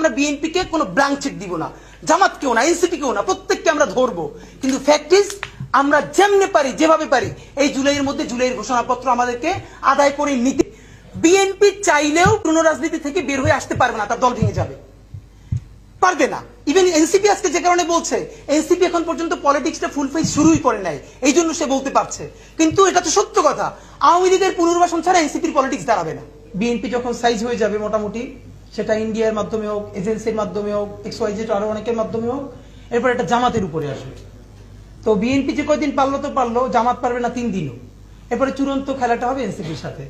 আমরা বিএনপিকে কোনো ব্ল্যাঙ্ক চেক দিব না, জামাতকেও না, এনসিপিকেও না, প্রত্যেককে আমরা ধরবো। কিন্তু ফ্যাক্ট ইজ আমরা যেমনে পারি, যেভাবে পারি, এই জুলাইয়ের মধ্যে জুলাইয়ের ঘোষণাপত্র আমাদেরকে আদায় করে নিতে। বিএনপি চাইলেও পুরনো রাজনীতি থেকে বের হয়ে আসতে পারবে না, তার দল ভেঙে যাবে, পারবে না। ইভেন এনসিপি আজকে যে কারণে বলছে, এনসিপি এখন পর্যন্ত পলিটিক্সটা ফুল ফেজ শুরুই করে নাই, এই জন্য সে বলতে পারছে। কিন্তু এটা তো সত্য কথা, আওয়ামী লীগের পুনর্বাসন ছাড়া এনসিপির পলিটিক্স দাঁড়াবে না। বিএনপি যখন সাইজ হয়ে যাবে মোটামুটি, সেটা ইন্ডিয়ার মাধ্যমে হোক, এজেন্সির মাধ্যমে হোক, XYZ আরো অনেকের মাধ্যমে হোক, এরপর এটা জামাতের উপরে আসবে। তো বিএনপি যে কয়দিন পারলো তো পারলো, জামাত পারবে না 3 দিনও। এরপরে চূড়ান্ত খেলাটা হবে এনসিপির সাথে।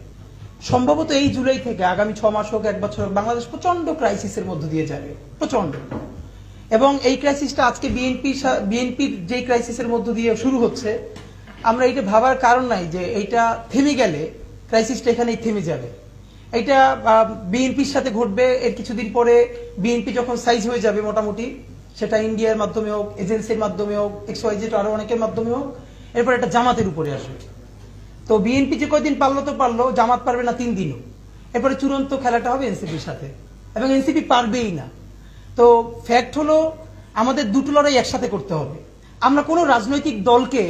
সম্ভবত এই জুলাই থেকে আগামী 6 মাস হোক, 1 বছর হোক, বাংলাদেশ প্রচন্ড ক্রাইসিসের মধ্য দিয়ে যাবে, প্রচন্ড। এবং এই ক্রাইসিসটা আজকে বিএনপির যে ক্রাইসিসের মধ্য দিয়ে শুরু হচ্ছে, আমরা এটা ভাবার কারণ নাই যে এইটা থেমে গেলে ক্রাইসিসটা এখানেই থেমে যাবে। এটা বিএনপির সাথে ঘটবে এর কিছুদিন পরে। বিএনপি যখন সাইজ হয়ে যাবে মোটামুটি, সেটা ইন্ডিয়ার মাধ্যমে হোক, এজেন্সির মাধ্যমে হোক, XYZ আরো অনেকের মাধ্যমে হোক, এরপর এটা জামাতের উপরে আসবে। তো বিএনপি যে কয়দিন পারলো তো পারলো, জামাত পারবে না 3 দিনও। এরপরে চূড়ান্ত খেলাটা হবে এনসিপির সাথে, এবং এনসিপি পারবেই না। তো ফ্যাক্ট হলো আমাদের দুটো লড়াই একসাথে করতে হবে। আমরা কোনো রাজনৈতিক দলকে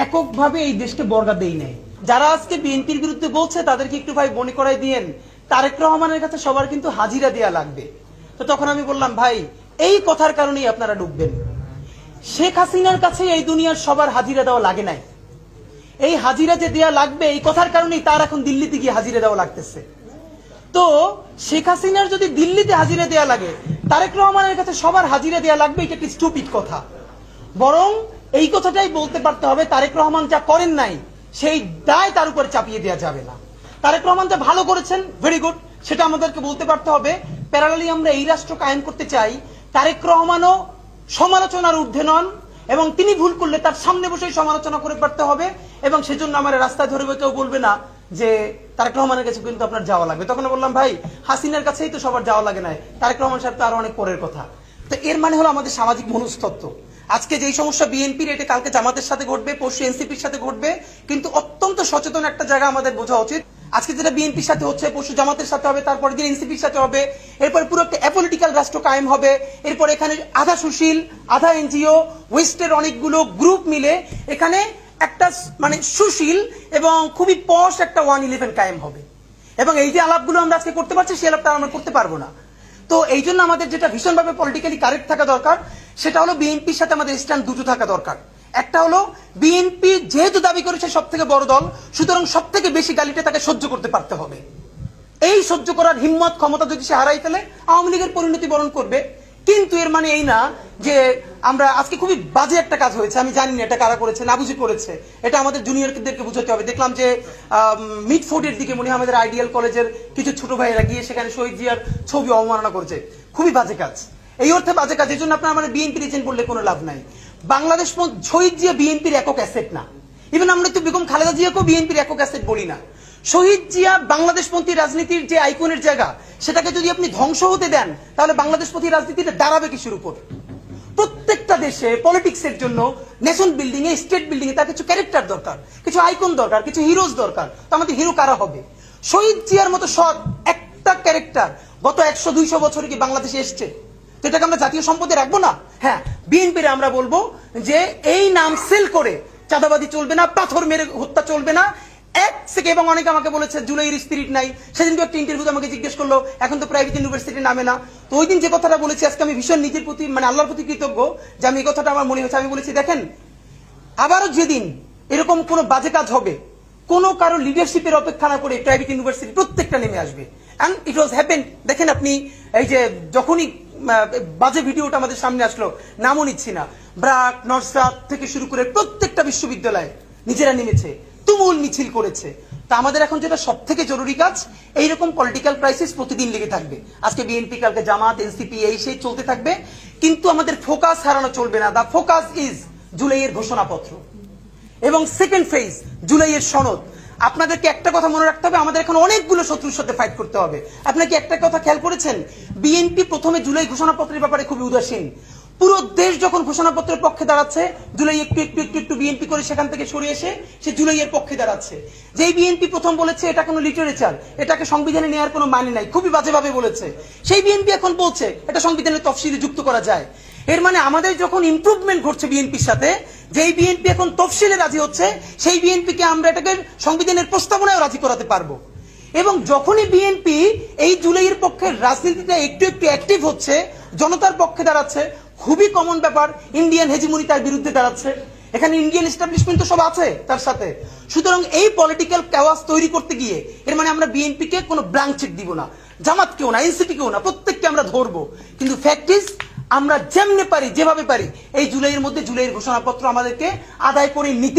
এককভাবে এই দেশকে বর্গা দেই নাই। যারা আজকে বিএনপির বিরুদ্ধে বলছে তাদেরকে একটু ভাই মনে করাই দিয়েন, তারেক রহমানের কাছে সবার কিন্তু হাজিরা দেয়া লাগবে। তো তখন আমি বললাম, ভাই এই কথার কারণেই আপনারা ডুববেন। শেখ হাসিনার কাছে এই দুনিয়ার সবার হাজিরা দেওয়া লাগে নাই। এই হাজিরা যে দেয়া লাগবে, এই কথার কারণেই তার এখন দিল্লিতে গিয়ে হাজিরা দেওয়া লাগতেছে। তো শেখ হাসিনার যদি দিল্লিতে হাজিরা দেয়া লাগে, তারেক রহমানের কাছে সবার হাজিরা দেয়া লাগবে, এটা একটি স্টুপিড কথা। বরং এই কথাটাই বলতে পারতে হবে, তারেক রহমান যা করেন নাই সেই দায় তার উপরে চাপিয়ে দেওয়া যাবে না। তারেক রহমান যা ভালো করেছেন, ভেরি গুড, সেটা আমাদেরকে বলতে পারতে হবে। প্যারালালি আমরা এই রাষ্ট্র কায়েম করতে চাই, তারেক রহমানও সমালোচনার ঊর্ধ্বে নন, এবং তিনি ভুল করলে তার সামনে বসেই সমালোচনা করে পারতে হবে। এবং সেজন্য আমার রাস্তায় ধরবে কেউ বলবে না যে তারেক রহমানের কাছে কিন্তু আপনার যাওয়া লাগবে। তখন বললাম, ভাই হাসিনার কাছেই তো সবার যাওয়া লাগে নাই, তারেক রহমান সাহেব তো আরো অনেক পরের কথা। তো এর মানে হলো আমাদের সামাজিক মনস্তত্ত্ব। আজকে যেই সমস্যা বিএনপির, এটা কালকে জামাতের সাথে ঘটবে, পরশু এনসিপির সাথে ঘটবে। কিন্তু অত্যন্ত সচেতন একটা জায়গা আমাদের বোঝা উচিত, আজকে যেটা বিএনপির সাথে হচ্ছে, পরশু জামাতের সাথে হবে, তারপরে দিন এনসিপির সাথে হবে। এরপর পুরো একটা অ্যাপলিটিক্যাল রাষ্ট্র কায়েম হবে। এরপর এখানে আধা সুশীল, আধা এনজিও, ওয়েস্টের অনেকগুলো গ্রুপ মিলে এখানে একটা মানে সুশীল এবং খুবই পশ একটা 1-11 কায়েম হবে। এবং এই যে আলাপগুলো আমরা আজকে করতে পারছি, সেই আলাপটা আমরা করতে পারবো না। তো এই জন্য আমাদের যেটা ভীষণভাবে পলিটিক্যালি কারেক্ট থাকা দরকার, সেটা হলো বিএনপির সাথে আমাদের স্ট্যান্ড দুটো থাকা দরকার। একটা হলো বিএনপি যেহেতু দাবি করেছে সব থেকে বড় দল, সুতরাং সব থেকে বেশি গালিটা তাকে সহ্য করতে পারতে হবে। এই সহ্য করার হিম্মত, ক্ষমতা যদি সে হারাই ফেলে, আওয়ামী লীগের পরিণতি বরণ করবে। কিন্তু এর মানে এই না যে আমরা আজকে খুবই বাজে একটা কাজ হয়েছে, আমি জানি না এটা কারা করেছে, না বুঝে করেছে, এটা আমাদের জুনিয়রদেরকে বুঝাতে হবে। দেখলাম যে মিডফোর্ডের দিকে মনে হয় আমাদের আইডিয়াল কলেজের কিছু ছোট ভাইয়েরা গিয়ে সেখানে শহীদ জিয়ার ছবি অবমাননা করেছে। খুবই বাজে কাজ, এই অর্থে বাজে কাজ। এই জন্য আপনার মানে বিএনপির এজেন্ট বললে কোনো লাভ নাই। বাংলাদেশ শহীদ জিয়া বিএনপির একক অ্যাসেট না। ইভেন আমরা তো বেগম খালেদা জিয়াকেও বিএনপির একক অ্যাসেট বলি না। শহীদ জিয়া বাংলাদেশপন্থী রাজনীতির যে আইকনের জায়গা, সেটাকে যদি আপনি ধ্বংস হতে দেন, তাহলে বাংলাদেশপন্থী রাজনীতিটা দাঁড়াবে কিসের উপর? প্রত্যেকটা দেশে পলিটিক্সের জন্য, নেশন বিল্ডিং এ, স্টেট বিল্ডিং এ তার কিছু ক্যারেক্টার দরকার, কিছু আইকন দরকার, কিছু হিরোজ দরকার। তো আমাদের হিরো কারা হবে? শহীদ জিয়ার মতো সৎ একটা ক্যারেক্টার গত 100-200 বছরে কি বাংলাদেশে এসছে? তো এটাকে আমরা জাতীয় সম্পদে রাখবো না? হ্যাঁ, বিএনপির আমরা বলবো যে এই নাম সেল করে চাঁদাবাদী চলবে না, পাথর মেরে হত্যা চলবে না। এক থেকে, এবং অনেকে আমাকে বলেছে জুলাইয়ের স্পিরিট নাই। সেদিন একটা ইন্টারভিউতে আমাকে জিজ্ঞেস করলো, এখন তো প্রাইভেট ইউনিভার্সিটি নামে না। তো ওই দিন যে কথাটা বলেছি, আজকে আমি ভীষণ নিজের প্রতি মানে আল্লাহর প্রতি কৃতজ্ঞ যে আমি এই কথাটা আমার মনে হয়েছে। আমি বলেছি, দেখেন আবারও যেদিন এরকম কোনো বাজে কাজ হবে, কোনো কারো লিডারশিপের অপেক্ষা না করে প্রাইভেট ইউনিভার্সিটি প্রত্যেকটা নেমে আসবে। And it was happen. দেখেন আপনি, এই যে যখনই বাজে ভিডিওটা আমাদের সামনে আসলো, নামও নিচ্ছি না, ব্র্যাক, নর্সাত থেকে শুরু করে প্রত্যেকটা বিশ্ববিদ্যালয় নিজেরা নেমেছে, তুমুল মিছিল করেছে। তা আমাদের এখন যেটা সব থেকে জরুরি কাজ, এইরকম পলিটিক্যাল ক্রাইসিস প্রতিদিন লেগে থাকবে। আজকে বিএনপি, কালকে জামাত, এনসিপি, এই সেই চলতে থাকবে, কিন্তু আমাদের ফোকাস হারানো চলবে না। দা ফোকাস ইজ জুলাইয়ের ঘোষণাপত্র এবং সেকেন্ড ফেজ জুলাইয়ের সনদ। আপনাদেরকে একটা কথা মনে রাখতে হবে, আমাদের এখন অনেকগুলো শত্রুর সাথে ফাইট করতে হবে। আপনাকে একটা কথা খেয়াল করেছেন, বিএনপি প্রথমে জুলাই ঘোষণাপত্রের ব্যাপারে খুবই উদাসীন। পুরো দেশ যখন ঘোষণাপত্রের পক্ষে দাঁড়াচ্ছে, জুলাই একটু একটু একটু একটু বিএনপি করে সেখান থেকে সরে এসে সে জুলাইয়ের পক্ষে দাঁড়াচ্ছে। যেই বিএনপি প্রথম বলেছে এটা কোনো লিটারেচার, এটাকে সংবিধানে নেওয়ার কোনো মানে নাই, খুবই বাজেভাবে বলেছে, সেই বিএনপি এখন বলছে এটা সংবিধানের তফসিলে যুক্ত করা যায়। এর মানে আমাদের যখন ইমপ্রুভমেন্ট ঘটছে বিএনপির সাথে, যেই বিএনপি এখন তফসিলে রাজি হচ্ছে, সেই বিএনপিকে আমরা এটাকে সংবিধানের প্রস্তাবনায় রাজি করাতে পারবো। এবং যখনই বিএনপি এই জুলাইয়ের পক্ষে রাজনীতিটা একটু একটু অ্যাক্টিভ হচ্ছে, জনতার পক্ষে দাঁড়াচ্ছে, খুবই কমন ব্যাপার, ইন্ডিয়ান হেজিমনি তার বিরুদ্ধে দাঁড়াচ্ছে, এখানে ইন্ডিয়ান এস্টাবলিশমেন্ট তো সব আছে তার সাথে। সুতরাং এই পলিটিক্যাল ক্যাওয়াস তৈরি করতে গিয়ে এর মানে আমরা বিএনপিকে কোনো ব্ল্যাঙ্ক চেক দিব না, জামাতকেও না, এনসিপিকেও না, প্রত্যেককে আমরা ধরবো। কিন্তু ফ্যাক্ট ইজ আমরা যেমনে পারি যেভাবে পারি এই জুলাইয়ের মধ্যে জুলাইয়ের ঘোষণাপত্র আমাদেরকে আদায় করে নিতে